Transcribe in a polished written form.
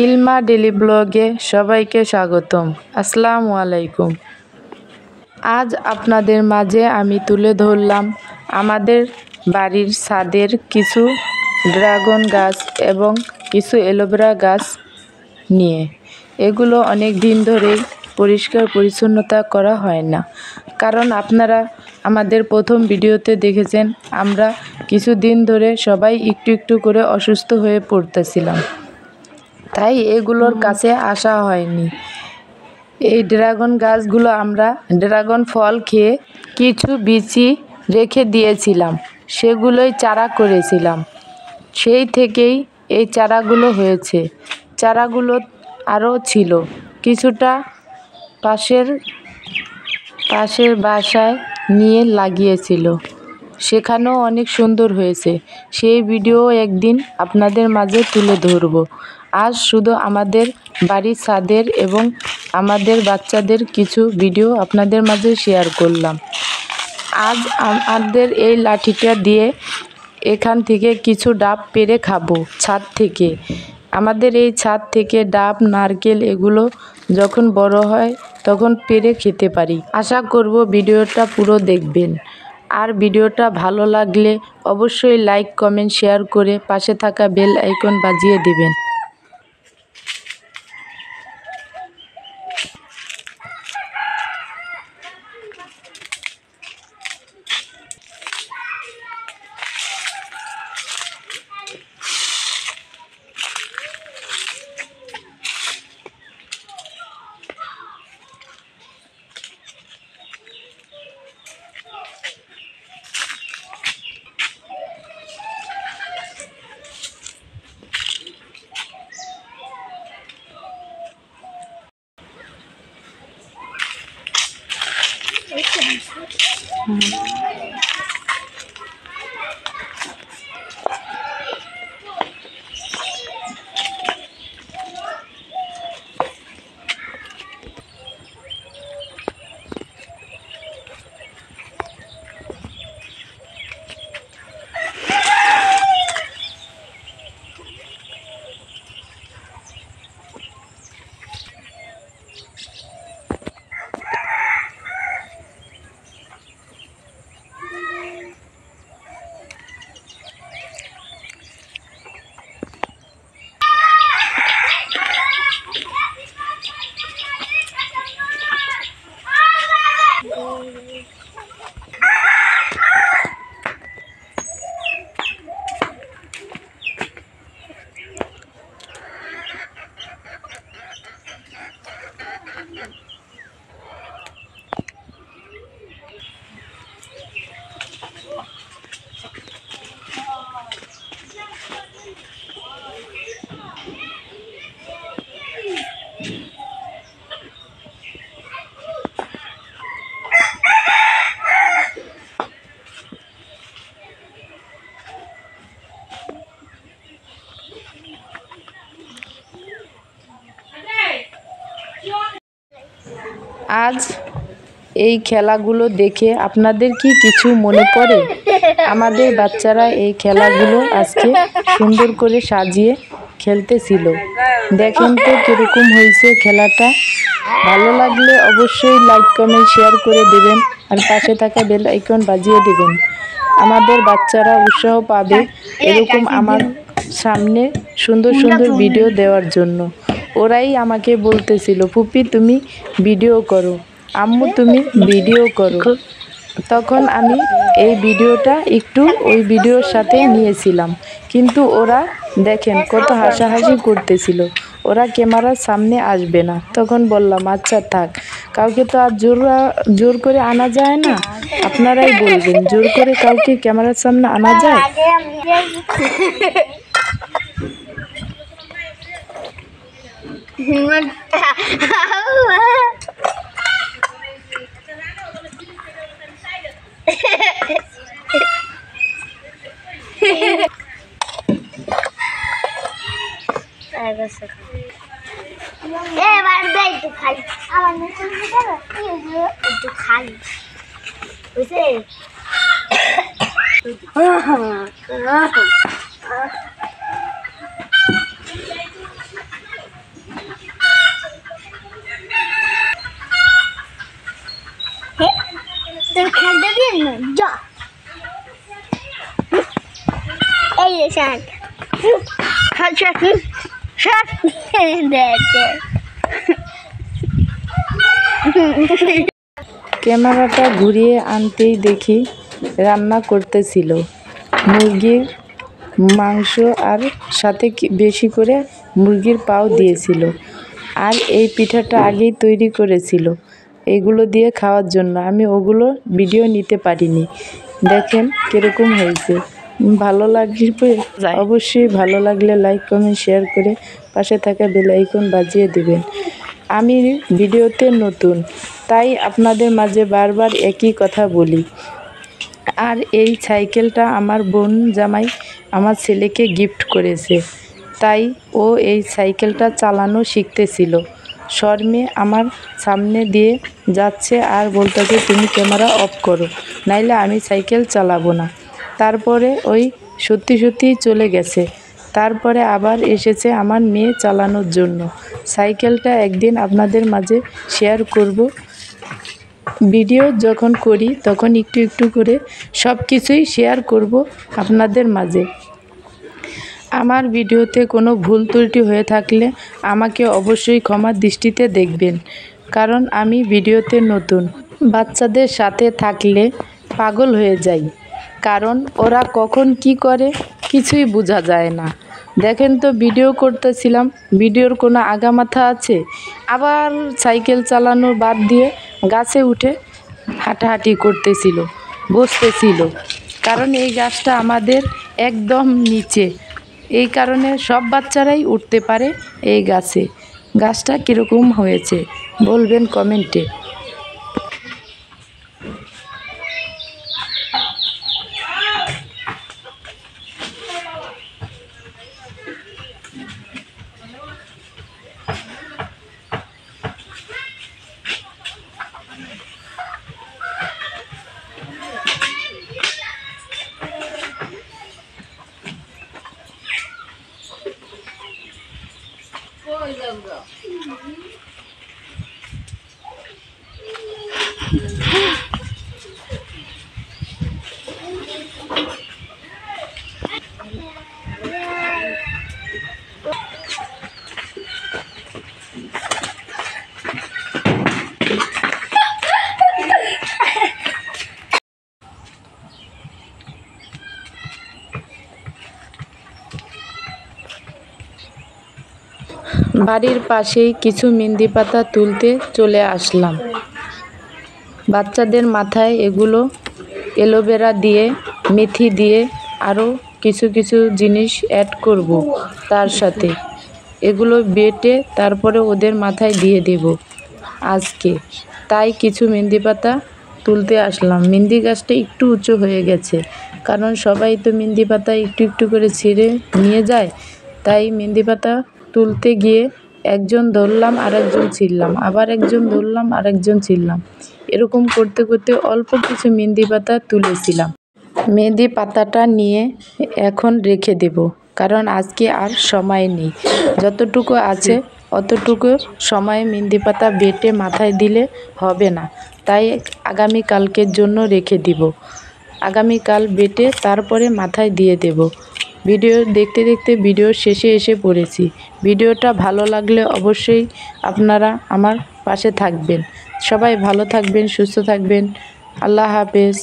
ইলমা daily ব্লগে সবাইকে স্বাগতম। আসসালামু আলাইকুম। আজ আপনাদের মাঝে আমি তুলে ধরলাম আমাদের বাড়ির ছাদের কিছু ড্রাগন গাছ এবং কিছু অ্যালোভেরা গাছ নিয়ে। এগুলো অনেক দিন ধরেই পরিষ্কার পরিচ্ছন্নতা করা হয় না, কারণ আপনারা আমাদের প্রথম ভিডিওতে দেখেছেন আমরা কিছুদিন ধরে সবাই একটু একটু করে অসুস্থ হয়ে পড়তেছিলাম, তাই এগুলোর কাছে আসা হয়নি। এই ড্রাগন গাছগুলো আমরা ড্রাগন ফল খেয়ে কিছু বিচি রেখে দিয়েছিলাম, সেগুলোই চারা করেছিলাম। সেই থেকেই এই চারাগুলো হয়েছে। চারাগুলো আরও ছিল কিছুটা পাশের বাসায় নিয়ে লাগিয়েছিল, সেখানেও অনেক সুন্দর হয়েছে। সেই ভিডিও একদিন আপনাদের মাঝে তুলে ধরব। আজ শুধু আমাদের বাড়ির ছাদের এবং আমাদের বাচ্চাদের কিছু ভিডিও আপনাদের মাঝে শেয়ার করলাম। আজ আমাদের এই লাঠিটা দিয়ে এখান থেকে কিছু ডাব পেড়ে খাবো ছাদ থেকে। আমাদের এই ছাদ থেকে ডাব, নারকেল এগুলো যখন বড় হয় তখন পেড়ে খেতে পারি। আশা করব ভিডিওটা পুরো দেখবেন। আর ভিডিওটা ভালো লাগলে অবশ্যই লাইক, কমেন্ট, শেয়ার করে পাশে থাকা বেল আইকন বাজিয়ে দিবেন। আজ এই খেলাগুলো দেখে আপনাদের কি কিছু মনে পড়ে? আমাদের বাচ্চারা এই খেলাগুলো আজকে সুন্দর করে সাজিয়ে খেলতেছিল। দেখেন তো কীরকম হয়েছে খেলাটা। ভালো লাগলে অবশ্যই লাইক, কমেন্ট, শেয়ার করে দেবেন আর পাশে থাকা বেল আইকন বাজিয়ে দেবেন। আমাদের বাচ্চারা উৎসাহ পাবে এরকম আমার সামনে সুন্দর সুন্দর ভিডিও দেওয়ার জন্য। ওরাই আমাকে বলতেছিল, ফুপি তুমি ভিডিও করো, আম্মু তুমি ভিডিও করো। তখন আমি এই ভিডিওটা একটু ওই ভিডিওর সাথে নিয়েছিলাম, কিন্তু ওরা দেখেন কত হাসাহাসি করতেছিল। ওরা ক্যামেরার সামনে আসবে না। তখন বললাম আচ্ছা থাক, কাউকে তো আর জোর করে আনা যায় না। আপনারাই বলবেন, জোর করে কাউকে ক্যামেরার সামনে আনা যায়? এবার একটু খাই, আমার একটু খাই বুঝছে। ক্যামেরাটা ঘুরিয়ে আনতেই দেখি রান্না করতেছিল মুরগির মাংস, আর সাথে বেশি করে মুরগির পাও দিয়েছিল। আর এই পিঠাটা আগেই তৈরি করেছিল এগুলো দিয়ে খাওয়ার জন্য। আমি ওগুলো ভিডিও নিতে পারিনি। দেখেন কীরকম হয়েছে। ভালো লাগবে অবশ্যই, ভালো লাগলে লাইক কমেন্ট শেয়ার করে পাশে থাকা বেল আইকন বাজিয়ে দেবেন। আমি ভিডিওতে নতুন, তাই আপনাদের মাঝে বারবার একই কথা বলি। আর এই সাইকেলটা আমার বোন জামাই আমার ছেলেকে গিফট করেছে, তাই ও এই সাইকেলটা চালানো শিখতেছিল। শর্মে আমার সামনে দিয়ে যাচ্ছে আর বলতেছে, তুমি ক্যামেরা অফ করো, নাইলে আমি সাইকেল চালাবো না। তারপরে ওই সত্যি সত্যিই চলে গেছে। তারপরে আবার এসেছে আমার মেয়ে চালানোর জন্য। সাইকেলটা একদিন আপনাদের মাঝে শেয়ার করব। ভিডিও যখন করি তখন একটু একটু করে সব কিছুই শেয়ার করব আপনাদের মাঝে। আমার ভিডিওতে কোনো ভুল ত্রুটি হয়ে থাকলে আমাকে অবশ্যই ক্ষমার দৃষ্টিতে দেখবেন, কারণ আমি ভিডিওতে নতুন। বাচ্চাদের সাথে থাকলে পাগল হয়ে যাই, কারণ ওরা কখন কি করে কিছুই বোঝা যায় না। দেখেন তো, ভিডিও করতেছিলাম, ভিডিওর কোনো আগামাথা আছে? আবার সাইকেল চালানো বাদ দিয়ে গাছে উঠে হাঁটাহাঁটি করতেছিল, বসতেছিল। কারণ এই গাছটা আমাদের একদম নিচে, এই কারণে সব বাচ্চারাই উঠতে পারে এই গাছে। গাছটা কীরকম হয়েছে বলবেন কমেন্টে। বাড়ির পাশেই কিছু মেহেন্দি পাতা তুলতে চলে আসলাম। বাচ্চাদের মাথায় এগুলো অ্যালোভেরা দিয়ে, মেথি দিয়ে আরও কিছু কিছু জিনিস অ্যাড করব তার সাথে। এগুলো বেটে তারপরে ওদের মাথায় দিয়ে দেব আজকে। তাই কিছু মেহেন্দি পাতা তুলতে আসলাম। মেহেন্দি গাছটা একটু উঁচু হয়ে গেছে, কারণ সবাই তো মেহেন্দি পাতা একটু একটু করে ছিঁড়ে নিয়ে যায়। তাই মেহেন্দি পাতা তুলতে গিয়ে একজন ধরলাম, আরেকজন ছিঁড়লাম, আবার একজন ধরলাম, আরেকজন ছিঁড়লাম। এরকম করতে করতে অল্প কিছু মেহেন্দি পাতা তুলেছিলাম। মেহেন্দি পাতাটা নিয়ে এখন রেখে দেব, কারণ আজকে আর সময় নেই। যতটুকু আছে অতটুকু সময়ে মেহেন্দি পাতা বেটে মাথায় দিলে হবে না, তাই আগামীকালকের জন্য রেখে দিব। আগামীকাল বেটে তারপরে মাথায় দিয়ে দেব। ভিডিও দেখতে দেখতে ভিডিওর শেষে এসে পড়েছি। ভিডিওটা ভালো লাগলে অবশ্যই আপনারা আমার পাশে থাকবেন। সবাই ভালো থাকবেন, সুস্থ থাকবেন। আল্লাহ হাফেজ।